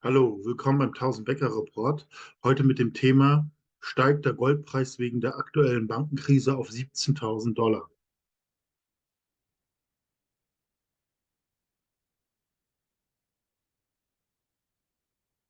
Hallo, willkommen beim 1000-Bäcker-Report. Heute mit dem Thema: Steigt der Goldpreis wegen der aktuellen Bankenkrise auf 17.000 Dollar?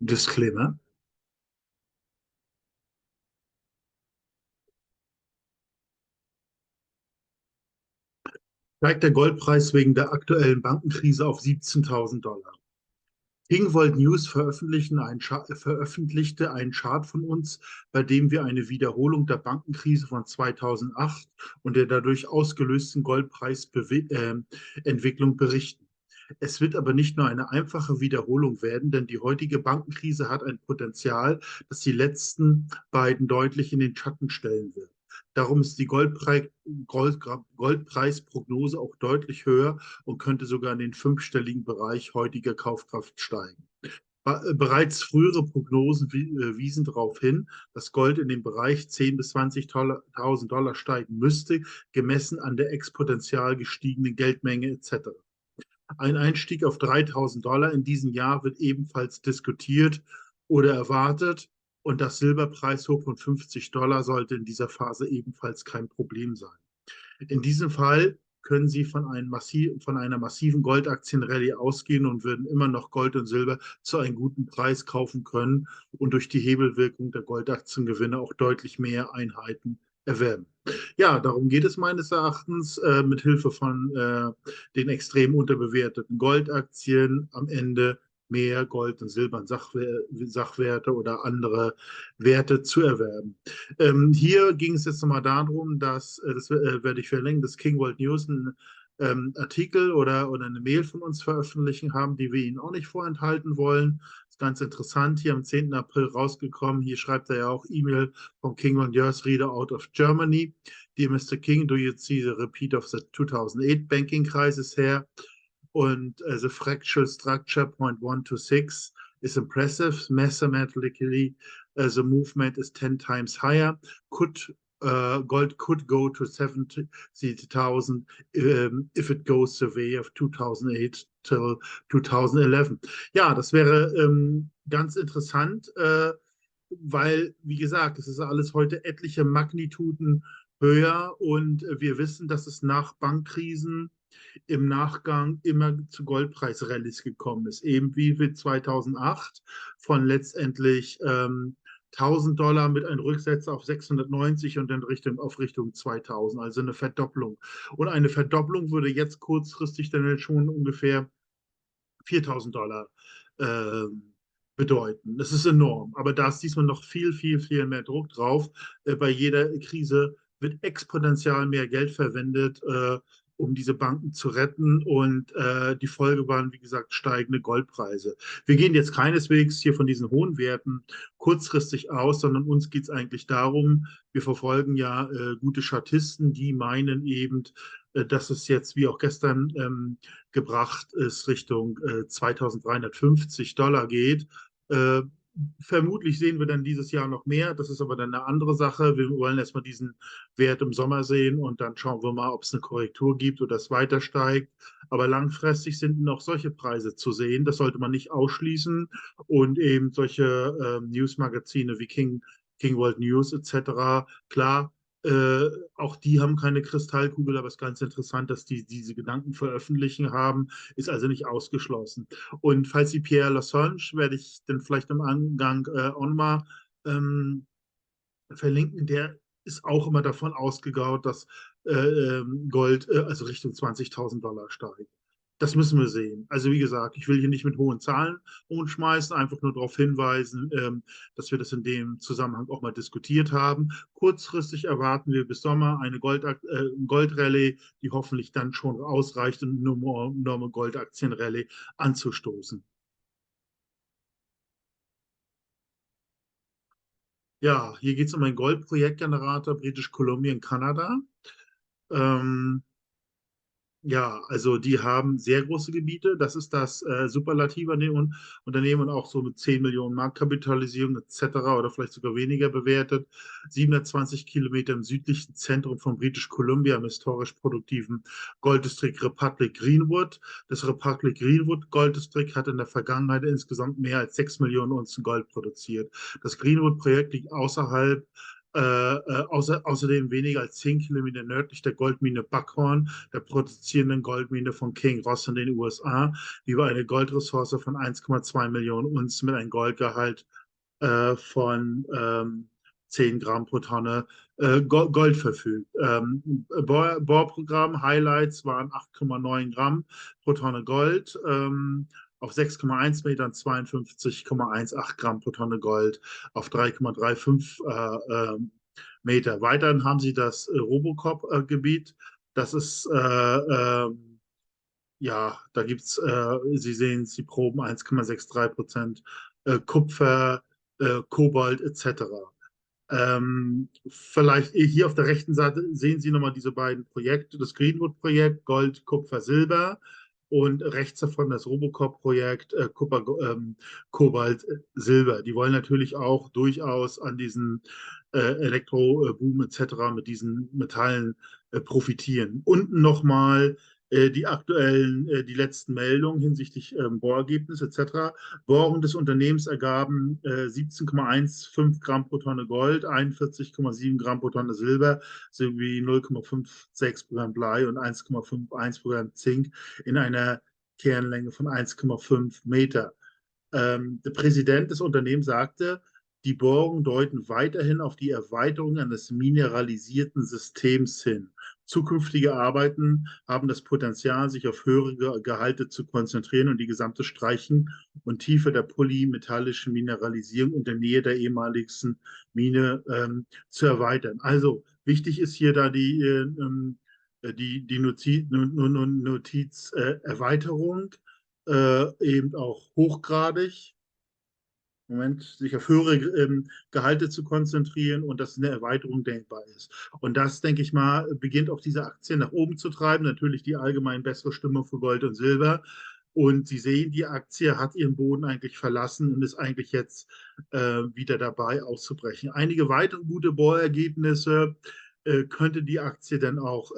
Disclaimer. Steigt der Goldpreis wegen der aktuellen Bankenkrise auf 17.000 Dollar? Kingvolt News veröffentlichte einen Chart von uns, bei dem wir eine Wiederholung der Bankenkrise von 2008 und der dadurch ausgelösten Goldpreisentwicklung berichten. Es wird aber nicht nur eine einfache Wiederholung werden, denn die heutige Bankenkrise hat ein Potenzial, das die letzten beiden deutlich in den Schatten stellen wird. Darum ist die Goldpreisprognose auch deutlich höher und könnte sogar in den fünfstelligen Bereich heutiger Kaufkraft steigen. Bereits frühere Prognosen wiesen darauf hin, dass Gold in den Bereich 10.000 bis 20.000 Dollar steigen müsste, gemessen an der exponentiell gestiegenen Geldmenge etc. Ein Einstieg auf 3.000 Dollar in diesem Jahr wird ebenfalls diskutiert oder erwartet, und das Silberpreishoch von 50 Dollar sollte in dieser Phase ebenfalls kein Problem sein. In diesem Fall können Sie von einer massiven Goldaktienrallye ausgehen und würden immer noch Gold und Silber zu einem guten Preis kaufen können und durch die Hebelwirkung der Goldaktiengewinne auch deutlich mehr Einheiten erwerben. Ja, darum geht es meines Erachtens, mit Hilfe von den extrem unterbewerteten Goldaktien am Ende mehr Gold und Silber und Sachwerte oder andere Werte zu erwerben. Hier ging es jetzt nochmal darum, das werde ich verlinken, dass King World News einen Artikel oder eine Mail von uns veröffentlichen haben, die wir Ihnen auch nicht vorenthalten wollen. Das ist ganz interessant, hier am 10. April rausgekommen. Hier schreibt er ja auch E-Mail from King World News Reader out of Germany. Dear Mr. King, do you see the repeat of the 2008 banking crisis here? Und the fractal structure point 1 to 6 is impressive. Mathematically, the movement is 10 times higher. Gold could go to 70,000 if it goes the way of 2008 till 2011. Ja, das wäre ganz interessant, weil, wie gesagt, es ist alles heute etliche Magnituden höher, und wir wissen, dass es nach Bankkrisen im Nachgang immer zu Goldpreisrallyes gekommen ist, eben wie 2008 von letztendlich 1.000 Dollar mit einem Rücksetzer auf 690 und dann auf Richtung 2000, also eine Verdopplung. Und eine Verdopplung würde jetzt kurzfristig dann schon ungefähr 4.000 Dollar äh, bedeuten. Das ist enorm, aber da ist diesmal noch viel, viel, viel mehr Druck drauf. Bei jeder Krise wird exponentiell mehr Geld verwendet, um diese Banken zu retten, und die Folge waren, wie gesagt, steigende Goldpreise. Wir gehen jetzt keineswegs hier von diesen hohen Werten kurzfristig aus, sondern uns geht es eigentlich darum, wir verfolgen ja gute Chartisten, die meinen eben, dass es jetzt, wie auch gestern gebracht ist, Richtung 2.350 Dollar geht. Äh, Vermutlich sehen wir dann dieses Jahr noch mehr. Das ist aber dann eine andere Sache. Wir wollen erstmal diesen Wert im Sommer sehen und dann schauen wir mal, ob es eine Korrektur gibt oder es weiter steigt. Aber langfristig sind noch solche Preise zu sehen. Das sollte man nicht ausschließen. Und eben solche Newsmagazine wie King World News etc. Klar, auch die haben keine Kristallkugel, aber es ist ganz interessant, dass die diese Gedanken veröffentlichen haben, ist also nicht ausgeschlossen. Und falls Sie Pierre Lassonge, werde ich dann vielleicht im Angang auch mal ähm, verlinken, der ist auch immer davon ausgegangen, dass Gold also Richtung 20.000 Dollar steigt. Das müssen wir sehen. Also wie gesagt, ich will hier nicht mit hohen Zahlen umschmeißen, einfach nur darauf hinweisen, dass wir das in dem Zusammenhang auch mal diskutiert haben. Kurzfristig erwarten wir bis Sommer eine Goldrallye, die hoffentlich dann schon ausreicht, um eine enorme Goldaktienrallye anzustoßen. Ja, hier geht es um einen Goldprojektgenerator British Columbia in Kanada. Ähm, Ja, also die haben sehr große Gebiete. Das ist das Superlativ an dem Unternehmen und auch so mit 10 Millionen Marktkapitalisierung etc. oder vielleicht sogar weniger bewertet. 720 Kilometer im südlichen Zentrum von British Columbia im historisch produktiven Golddistrikt Republic Greenwood. Das Republic Greenwood Golddistrikt hat in der Vergangenheit insgesamt mehr als 6 Millionen Unzen Gold produziert. Das Greenwood-Projekt liegt außerdem weniger als 10 Kilometer nördlich der Goldmine Buckhorn, der produzierenden Goldmine von King Ross in den USA, die über eine Goldressource von 1,2 Millionen Unzen mit einem Goldgehalt von 10 Gramm pro Tonne Gold verfügt. Bohrprogramm Highlights waren 8,9 Gramm pro Tonne Gold. Auf 6,1 Metern 52,18 Gramm pro Tonne Gold auf 3,35 Meter. Weiterhin haben sie das Robocop-Gebiet. Das ist, ja, da gibt es, Sie sehen es, die Proben 1,63% Kupfer, Kobalt etc. Vielleicht hier auf der rechten Seite sehen Sie nochmal diese beiden Projekte, das Greenwood-Projekt, Gold, Kupfer, Silber und rechts davon das Robocop-Projekt, Kupfer, Kobalt, Silber. Die wollen natürlich auch durchaus an diesen Elektroboom etc. mit diesen Metallen profitieren. Unten nochmal die letzten Meldungen hinsichtlich Bohrergebnis etc. Bohrungen des Unternehmens ergaben 17,15 Gramm pro Tonne Gold, 41,7 Gramm pro Tonne Silber sowie 0,56 Gramm Blei und 1,51 Gramm Zink in einer Kernlänge von 1,5 Meter. Der Präsident des Unternehmens sagte, die Bohrungen deuten weiterhin auf die Erweiterung eines mineralisierten Systems hin. Zukünftige Arbeiten haben das Potenzial, sich auf höhere Gehalte zu konzentrieren und die gesamte Streichen und Tiefe der polymetallischen Mineralisierung in der Nähe der ehemaligen Mine zu erweitern. Also wichtig ist hier da die Notiz Erweiterung, eben auch hochgradig. Moment, sich auf höhere Gehalte zu konzentrieren und dass eine Erweiterung denkbar ist. Und das, denke ich mal, beginnt auch diese Aktien nach oben zu treiben. Natürlich die allgemein bessere Stimmung für Gold und Silber. Und Sie sehen, die Aktie hat ihren Boden eigentlich verlassen und ist eigentlich jetzt wieder dabei auszubrechen. Einige weitere gute Bohrergebnisse könnte die Aktie dann auch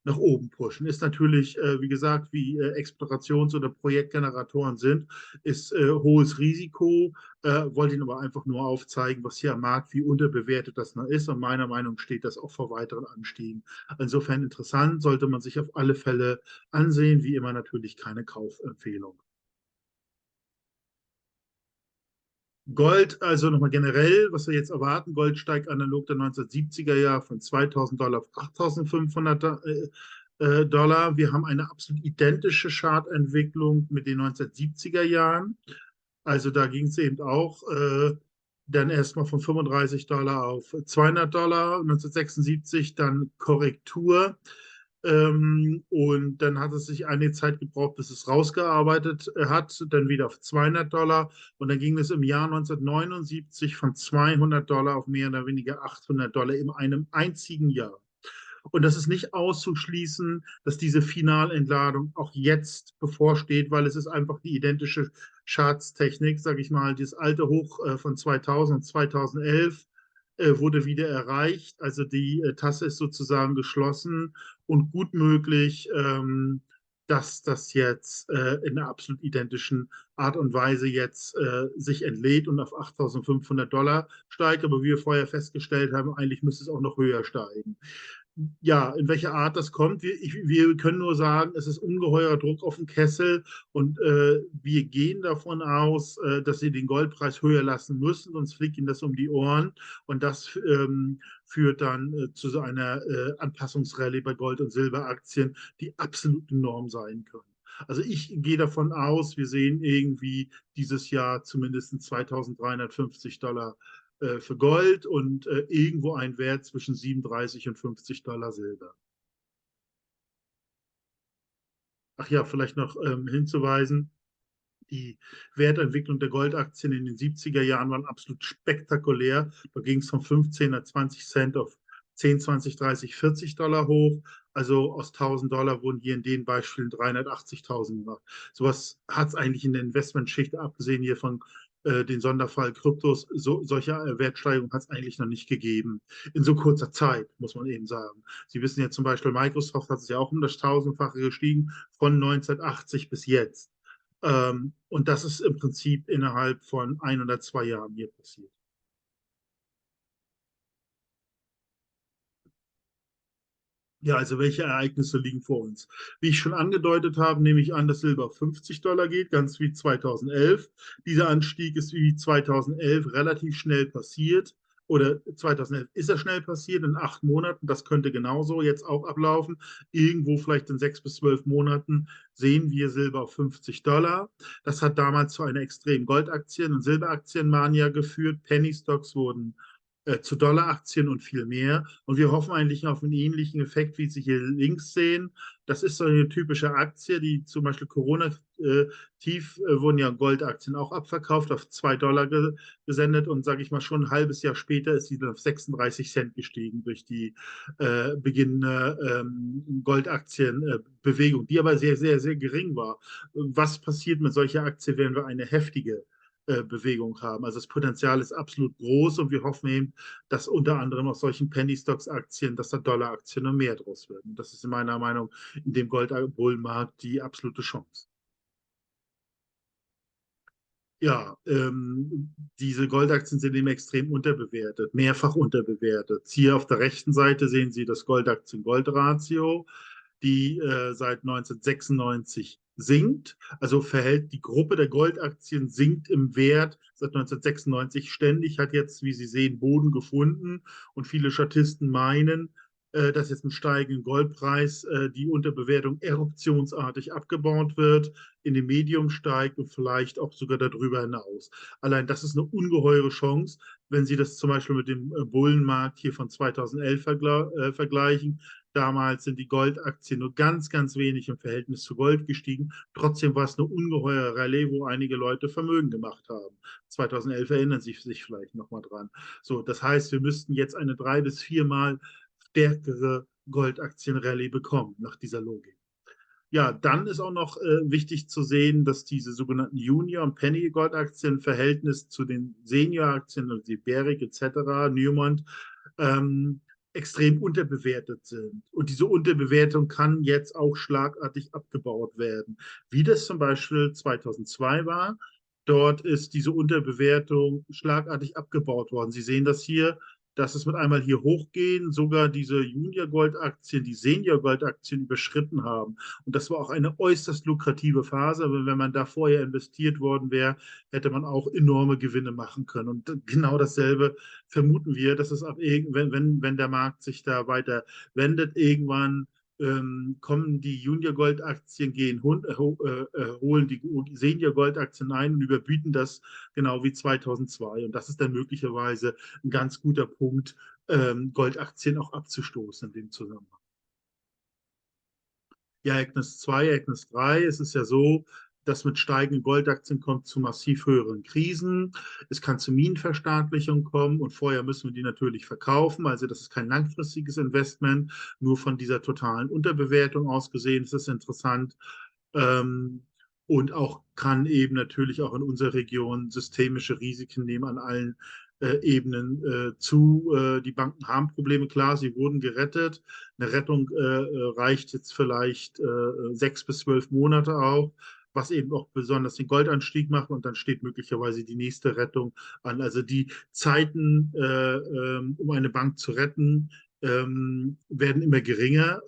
nach oben pushen. Ist natürlich, wie gesagt, wie Explorations- oder Projektgeneratoren sind, ist hohes Risiko, wollte Ihnen aber einfach nur aufzeigen, was hier am Markt, wie unterbewertet das noch ist. Und meiner Meinung nach steht das auch vor weiteren Anstiegen. Insofern interessant, sollte man sich auf alle Fälle ansehen. Wie immer natürlich keine Kaufempfehlung. Gold, also nochmal generell, was wir jetzt erwarten, Gold steigt analog der 1970er Jahre von 2000 Dollar auf 8500 Dollar. Wir haben eine absolut identische Chartentwicklung mit den 1970er Jahren. Also da ging es eben auch dann erstmal von 35 Dollar auf 200 Dollar, 1976 dann Korrektur. Und dann hat es sich eine Zeit gebraucht, bis es rausgearbeitet hat, dann wieder auf 200 Dollar. Und dann ging es im Jahr 1979 von 200 Dollar auf mehr oder weniger 800 Dollar in einem einzigen Jahr. Und das ist nicht auszuschließen, dass diese Finalentladung auch jetzt bevorsteht, weil es ist einfach die identische Chartstechnik, sage ich mal, das alte Hoch von 2000 und 2011 wurde wieder erreicht. Also die Tasse ist sozusagen geschlossen und gut möglich, dass das jetzt in einer absolut identischen Art und Weise jetzt sich entlädt und auf 8.500 Dollar steigt. Aber wie wir vorher festgestellt haben, eigentlich müsste es auch noch höher steigen. Ja, in welcher Art das kommt, wir können nur sagen, es ist ungeheurer Druck auf den Kessel und wir gehen davon aus, dass sie den Goldpreis höher lassen müssen, sonst fliegt ihnen das um die Ohren und das führt dann zu so einer Anpassungsrallye bei Gold- und Silberaktien, die absolut enorm sein können. Also ich gehe davon aus, wir sehen irgendwie dieses Jahr zumindest 2.350 Dollar für Gold und irgendwo ein Wert zwischen 37 und 50 Dollar Silber. Ach ja, vielleicht noch hinzuweisen, die Wertentwicklung der Goldaktien in den 70er Jahren waren absolut spektakulär. Da ging es von 15 à 20 Cent auf 10, 20, 30, 40 Dollar hoch. Also aus 1.000 $ wurden hier in den Beispielen 380.000 gemacht. Sowas hat es eigentlich in der Investmentschicht, abgesehen hier von den Sonderfall Kryptos, solche Wertsteigerung hat es eigentlich noch nicht gegeben. In so kurzer Zeit, muss man eben sagen. Sie wissen ja zum Beispiel, Microsoft hat es ja auch um das Tausendfache gestiegen, von 1980 bis jetzt. Und das ist im Prinzip innerhalb von 1 oder 2 Jahren hier passiert. Ja, also welche Ereignisse liegen vor uns? Wie ich schon angedeutet habe, nehme ich an, dass Silber auf 50 $ geht, ganz wie 2011. Dieser Anstieg ist wie 2011 relativ schnell passiert. Oder 2011 ist er schnell passiert, in 8 Monaten. Das könnte genauso jetzt auch ablaufen. Irgendwo vielleicht in 6 bis 12 Monaten sehen wir Silber auf 50 $. Das hat damals zu einer extremen Goldaktien- und Silberaktienmania geführt. Penny Stocks wurden zu Dollaraktien und viel mehr. Und wir hoffen eigentlich auf einen ähnlichen Effekt, wie Sie hier links sehen. Das ist so eine typische Aktie, die zum Beispiel Corona-tief wurden ja Goldaktien auch abverkauft, auf 2 $ gesendet und sage ich mal schon ein halbes Jahr später ist sie dann auf 36 Cent gestiegen durch die beginnende Goldaktienbewegung, die aber sehr, sehr, sehr gering war. Was passiert mit solcher Aktie, wenn wir eine heftige Bewegung haben? Also das Potenzial ist absolut groß und wir hoffen eben, dass unter anderem aus solchen Penny Stocks Aktien, dass da Dollaraktien und mehr draus werden. Und das ist in meiner Meinung in dem Goldbullmarkt die absolute Chance. Ja, diese Goldaktien sind eben extrem unterbewertet, mehrfach unterbewertet. Hier auf der rechten Seite sehen Sie das Goldaktien-Gold-Ratio, die seit 1996 sinkt. Also verhält die Gruppe der Goldaktien sinkt im Wert seit 1996 ständig, hat jetzt, wie Sie sehen, Boden gefunden. Und viele Statisten meinen, dass jetzt mit steigenden Goldpreis die Unterbewertung eruptionsartig abgebaut wird, in dem Medium steigt und vielleicht auch sogar darüber hinaus. Allein das ist eine ungeheure Chance, wenn Sie das zum Beispiel mit dem Bullenmarkt hier von 2011 vergleichen. Damals sind die Goldaktien nur ganz, ganz wenig im Verhältnis zu Gold gestiegen. Trotzdem war es eine ungeheure Rallye, wo einige Leute Vermögen gemacht haben. 2011 erinnern Sie sich vielleicht noch mal dran. So, das heißt, wir müssten jetzt eine 3 bis 4 Mal stärkere Goldaktienrallye bekommen nach dieser Logik. Ja, dann ist auch noch wichtig zu sehen, dass diese sogenannten Junior- und Penny-Goldaktien im Verhältnis zu den Senior-Aktien, also die Barrick etc., Newmont, ähm, extrem unterbewertet sind. Und diese Unterbewertung kann jetzt auch schlagartig abgebaut werden, wie das zum Beispiel 2002 war. Dort ist diese Unterbewertung schlagartig abgebaut worden. Sie sehen das hier, dass es mit einmal hier hochgehen, sogar diese Junior-Goldaktien, die Senior-Goldaktien überschritten haben. Und das war auch eine äußerst lukrative Phase. Aber wenn man da vorher investiert worden wäre, hätte man auch enorme Gewinne machen können. Und genau dasselbe vermuten wir, dass es ab, wenn der Markt sich da weiter wendet, irgendwann kommen die Junior-Gold-Aktien, holen die Senior-Gold-Aktien ein und überbieten das genau wie 2002. Und das ist dann möglicherweise ein ganz guter Punkt, Goldaktien auch abzustoßen in dem Zusammenhang. Ja, Ereignis 2, Ereignis 3. Es ist ja so, dass mit steigenden Goldaktien kommt zu massiv höheren Krisen. Es kann zu Minenverstaatlichung kommen und vorher müssen wir die natürlich verkaufen. Also das ist kein langfristiges Investment. Nur von dieser totalen Unterbewertung aus gesehen ist es interessant. Ähm, und auch kann eben natürlich auch in unserer Region systemische Risiken nehmen an allen Ebenen zu. Die Banken haben Probleme, klar, sie wurden gerettet. Eine Rettung reicht jetzt vielleicht 6 bis 12 Monate auch, was eben auch besonders den Goldanstieg macht und dann steht möglicherweise die nächste Rettung an. Also die Zeiten, um eine Bank zu retten, werden immer geringer,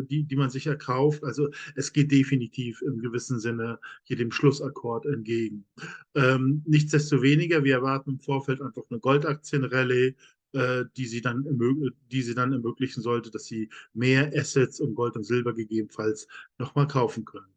die man sich erkauft. Also es geht definitiv im gewissen Sinne hier dem Schlussakkord entgegen. Nichtsdestoweniger, wir erwarten im Vorfeld einfach eine Goldaktienrallye, die sie dann ermöglichen sollte, dass sie mehr Assets und Gold und Silber gegebenenfalls nochmal kaufen können.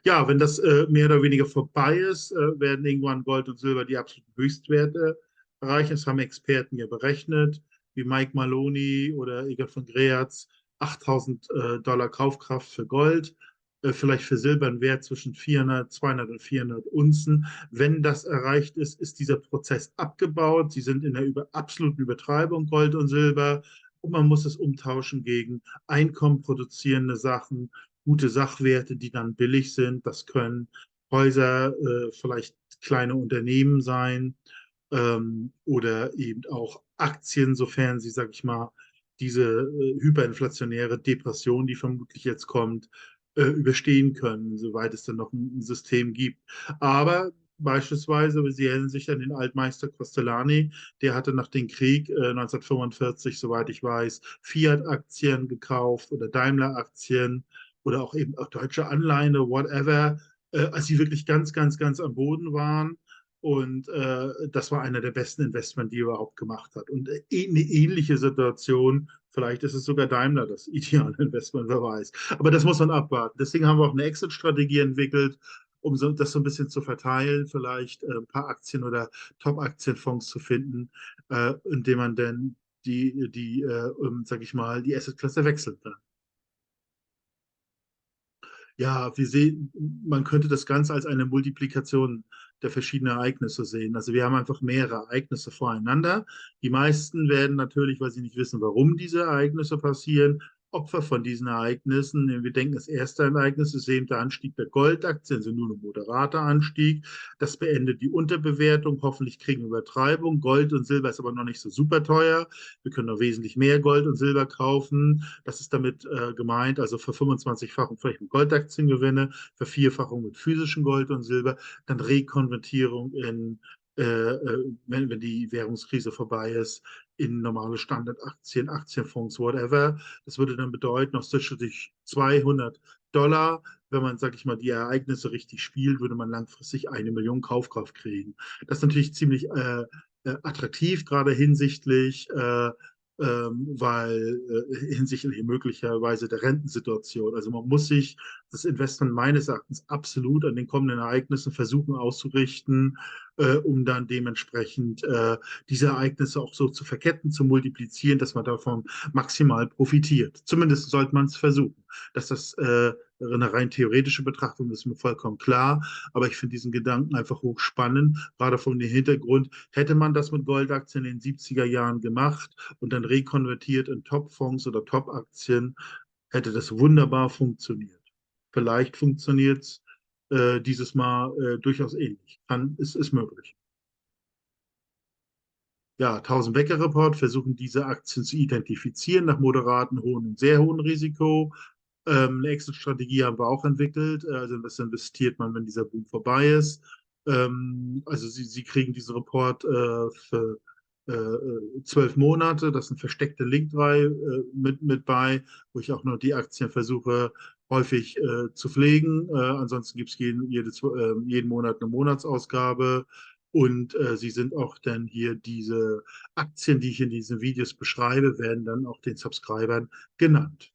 Ja, wenn das mehr oder weniger vorbei ist, werden irgendwann Gold und Silber die absoluten Höchstwerte erreichen. Das haben Experten ja berechnet, wie Mike Maloney oder Egert von Greatz, 8.000 $ Kaufkraft für Gold, vielleicht für Silber ein Wert zwischen 400, 200 und 400 Unzen. Wenn das erreicht ist, ist dieser Prozess abgebaut. Sie sind in der absoluten Übertreibung Gold und Silber und man muss es umtauschen gegen Einkommen produzierende Sachen, gute Sachwerte, die dann billig sind. Das können Häuser, vielleicht kleine Unternehmen sein, oder eben auch Aktien, sofern sie, sag ich mal, diese hyperinflationäre Depression, die vermutlich jetzt kommt, überstehen können, soweit es dann noch ein System gibt. Aber beispielsweise, Sie erinnern sich an den Altmeister Castellani, der hatte nach dem Krieg 1945, soweit ich weiß, Fiat-Aktien gekauft oder Daimler-Aktien oder auch eben auch deutsche Anleihen, whatever, als sie wirklich ganz, ganz, ganz am Boden waren. Und das war einer der besten Investments, die er überhaupt gemacht hat. Und eine ähnliche Situation, vielleicht ist es sogar Daimler das ideale Investment, wer weiß. Aber das muss man abwarten. Deswegen haben wir auch eine Exit-Strategie entwickelt, um das so ein bisschen zu verteilen, vielleicht ein paar Aktien oder Top-Aktienfonds zu finden, indem man dann sag ich mal, die Asset-Klasse wechseln kann. Ja, wir sehen, man könnte das Ganze als eine Multiplikation der verschiedenen Ereignisse sehen. Also wir haben einfach mehrere Ereignisse voreinander. Die meisten werden natürlich, weil sie nicht wissen, warum diese Ereignisse passieren, Opfer von diesen Ereignissen. Wir denken, das erste Ereignis ist eben der Anstieg der Goldaktien, also nur ein moderater Anstieg. Das beendet die Unterbewertung. Hoffentlich kriegen wir Übertreibung. Gold und Silber ist aber noch nicht so super teuer. Wir können noch wesentlich mehr Gold und Silber kaufen. Das ist damit gemeint, also für 25-fachung vielleicht mit Goldaktiengewinne, Vervierfachung mit physischem Gold und Silber, dann Rekonvertierung wenn die Währungskrise vorbei ist, in normale Standardaktien, Aktienfonds, whatever. Das würde dann bedeuten, aus Sicht 200 $, wenn man, sag ich mal, die Ereignisse richtig spielt, würde man langfristig 1 Million Kaufkraft kriegen. Das ist natürlich ziemlich attraktiv, gerade hinsichtlich möglicherweise der Rentensituation. Also man muss sich das Investment meines Erachtens absolut an den kommenden Ereignissen versuchen auszurichten, um dann dementsprechend diese Ereignisse auch so zu verketten, zu multiplizieren, dass man davon maximal profitiert. Zumindest sollte man es versuchen. Dass das eine rein theoretische Betrachtung ist mir vollkommen klar, aber ich finde diesen Gedanken einfach hochspannend, gerade von dem Hintergrund, hätte man das mit Goldaktien in den 70er Jahren gemacht und dann rekonvertiert in Topfonds oder Topaktien, hätte das wunderbar funktioniert. Vielleicht funktioniert es dieses Mal durchaus ähnlich. Ist möglich. Ja, 1000-Wecker-Report versuchen diese Aktien zu identifizieren nach moderaten, hohen und sehr hohen Risiko. Eine Exit-Strategie haben wir auch entwickelt. Also das investiert man, wenn dieser Boom vorbei ist. Also Sie kriegen diesen Report für 12 Monate. Das ist ein versteckter Link mit bei, wo ich auch noch die Aktien versuche häufig zu pflegen. Ansonsten gibt es jeden Monat eine Monatsausgabe. Und sie sind auch dann hier diese Aktien, die ich in diesen Videos beschreibe, werden dann auch den Subscribern genannt.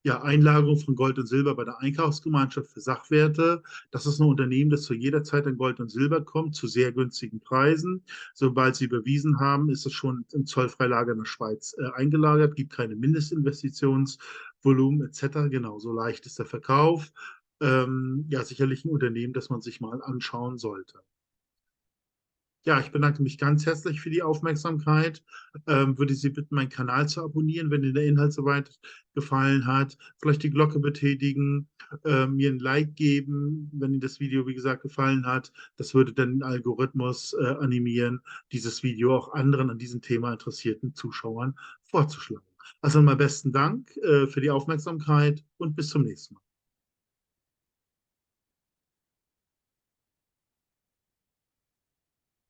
Ja, Einlagerung von Gold und Silber bei der Einkaufsgemeinschaft für Sachwerte. Das ist ein Unternehmen, das zu jeder Zeit an Gold und Silber kommt, zu sehr günstigen Preisen. Sobald sie überwiesen haben, ist es schon im Zollfreilager in der Schweiz eingelagert, gibt keine Mindestinvestitionsvolumen etc. Genauso leicht ist der Verkauf. Ja, sicherlich ein Unternehmen, das man sich mal anschauen sollte. Ja, ich bedanke mich ganz herzlich für die Aufmerksamkeit. Würde Sie bitten, meinen Kanal zu abonnieren, wenn Ihnen der Inhalt soweit gefallen hat. Vielleicht die Glocke betätigen, mir ein Like geben, wenn Ihnen das Video, wie gesagt, gefallen hat. Das würde dann den Algorithmus animieren, dieses Video auch anderen an diesem Thema interessierten Zuschauern vorzuschlagen. Also mal besten Dank für die Aufmerksamkeit und bis zum nächsten Mal.